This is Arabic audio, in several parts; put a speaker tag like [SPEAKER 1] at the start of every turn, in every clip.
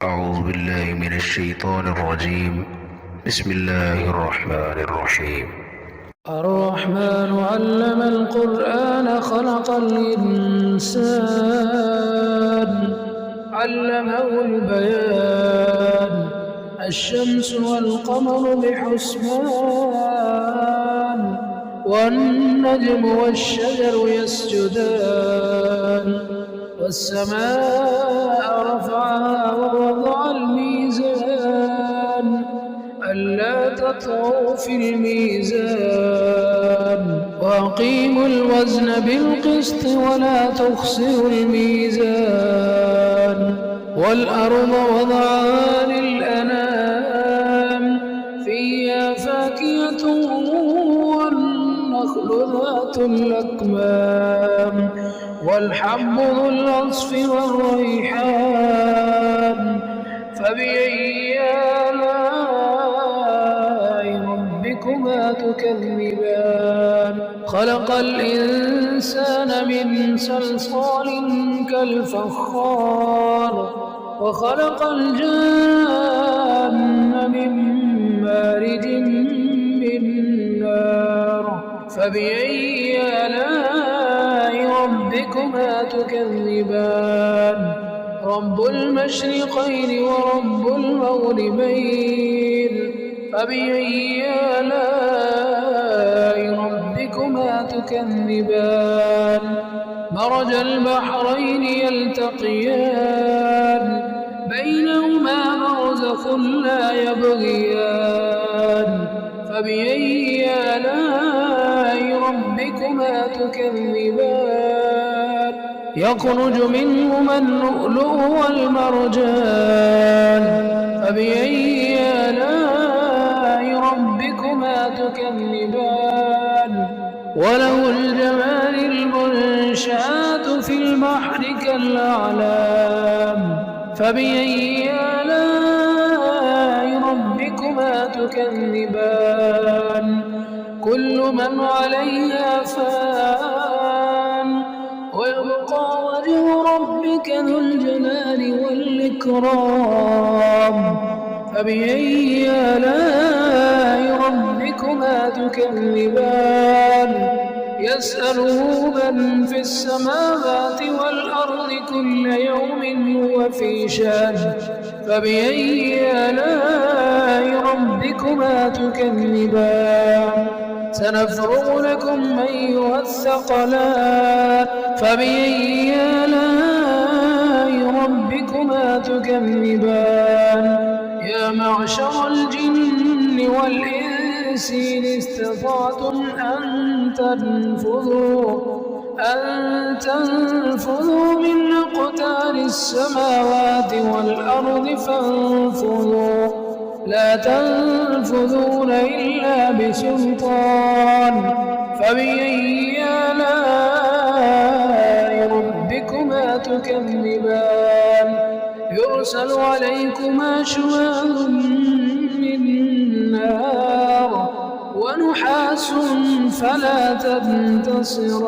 [SPEAKER 1] أعوذ بالله من الشيطان الرجيم. بسم الله الرحمن الرحيم.
[SPEAKER 2] الرحمن علم القرآن خلق الإنسان علمه البيان الشمس والقمر بحسبان والنجم والشجر يسجدان والسماء رفعها ووضع الميزان ألا تطغوا في الميزان وأقيموا الوزن بالقسط ولا تخسروا الميزان والأرض وضعها للأنام فيها فاكهة والنخل ذات الأكمام والحب ذو العصف والريحان فبأي آلاء ربكما تكذبان خلق الإنسان من صلصال كالفخار وخلق الجان من مارج من نار فبأي آلاء ربكما تكذبان رب المشرقين ورب المغربين فبأي آلاء ربكما تكذبان مرج البحرين يلتقيان بينهما برزخ لا يبغيان فبأي آلاء ربكما تكذبان يخرج منهما اللؤلؤ والمرجان فبأي آلاء ربكما تكذبان وله الجوار المنشآت في البحر كالأعلام فبأي آلاء ربكما تكذبان كل من عليها فان ويبقى وجه ربك ذو الجلال والإكرام فبأي آلاء ربكما تكذبان يسأله من في السماوات والأرض كل يوم هو في شأن فبأي آلاء ربكما تكذبان سنفرغ لكم أيها الثقلان فبأي آلاء ربكما تكذبان يا معشر الجن والإنس إن استطعتم أن تنفذوا من أقطار السماوات والأرض فانفذوا لا تنفذون إلا بسلطان فبأي آلاء ربكما تكذبان يرسل عليكما شواظ من نار ونحاس فلا تنتصران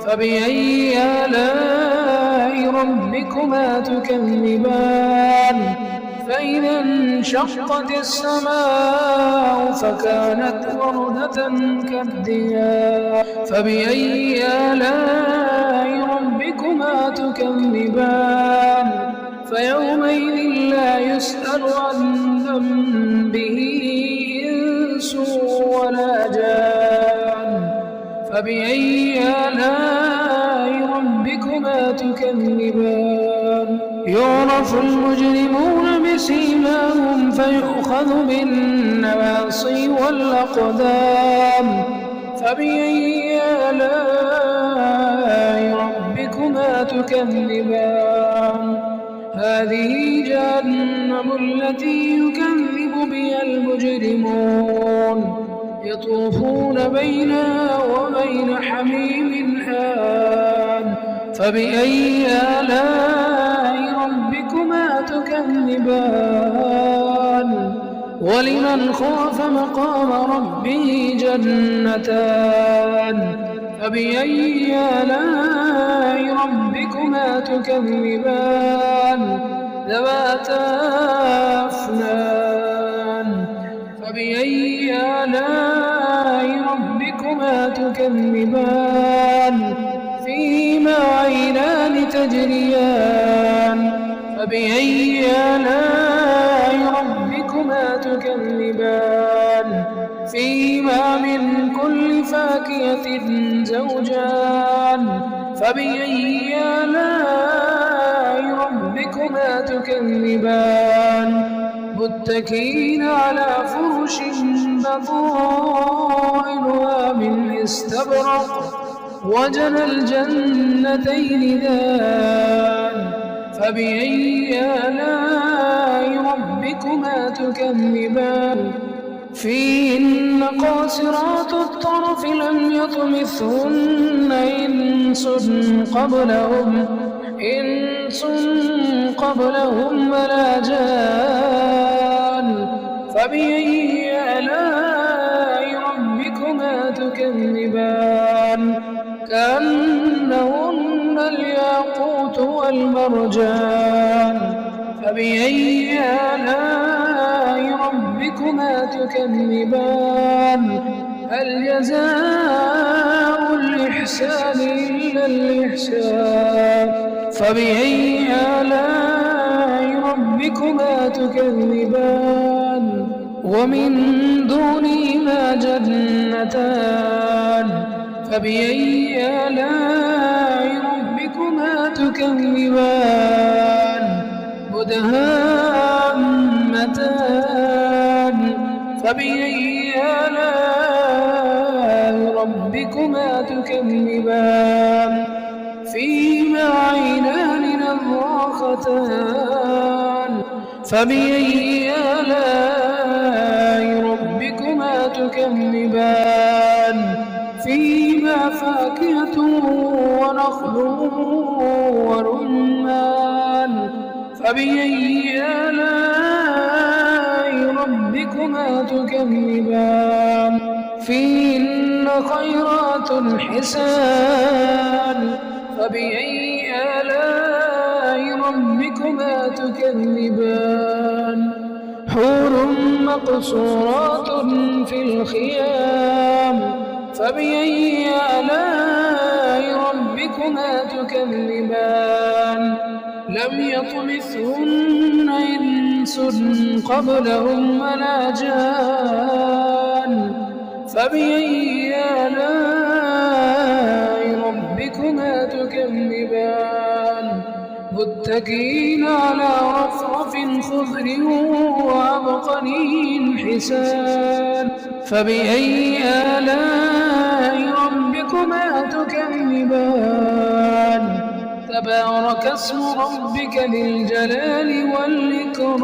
[SPEAKER 2] فبأي آلاء ربكما تكذبان فإذا انشقت السماء فكانت وردة كالدهان فبأي آلاء ربكما تكذبان فيومئذ لا يسأل عن ذنبه إنس ولا جان فبأي آلاء ربكما تكذبان يعرف المجرمون بسيماهم فيؤخذ بالنواصي والأقدام فبأي آلاء ربكما تكذبان هذه جهنم التي يكذب بها المجرمون يطوفون بينها وبين حميم آن فبأي آلاء ربكما تكذبان ولمن خاف مقام ربه جنتان فبأي آلاء ربكما تكذبان ذواتا أفنان فبأي آلاء ربكما تكذبان فيهما عينان تجريان فبأي آلاء ربكما تكذبان فيهما من كل فاكهة زوجان فبأي آلاء ربكما تكذبان متكئين على فرش بطائنها من استبرق وجنى الجنتين دان فبأي آلاء ربكما تكذبان فيهن قاصرات الطرف لم يطمثهن إنس قبلهم ولا جان فبأي آلاء ربكما تكذبان كأنهن الياقوت والمرجان فبأي آلاء ربكما تكذبان هل جزاء الإحسان إلا الإحسان فبأي آلاء ربكما تكذبان ومن دونهما جنتان فبأي آلاء ربكما تكذبان مدهامتان فبأي آلاء ربكما تكذبان فيهما عينان نضاختان فبأي آلاء ربكما تكذبان فيهما فاكهة ونخل ورمان فبأي آلاء ربكما تكذبان فيهن خيرات حسان فبأي آلاء ربكما تكذبان حور مقصورات في الخيام فبأي آلاء ربكما تكذبان لم يطمثهن إنس قبلهم ولا جان فبأي آلاء ربكما تكذبان متكئين على رفرف خضر وعبقري حسان فبأي آلاء ربكما تكذبان تبارك اسم ربك ذي الجلال والإكرام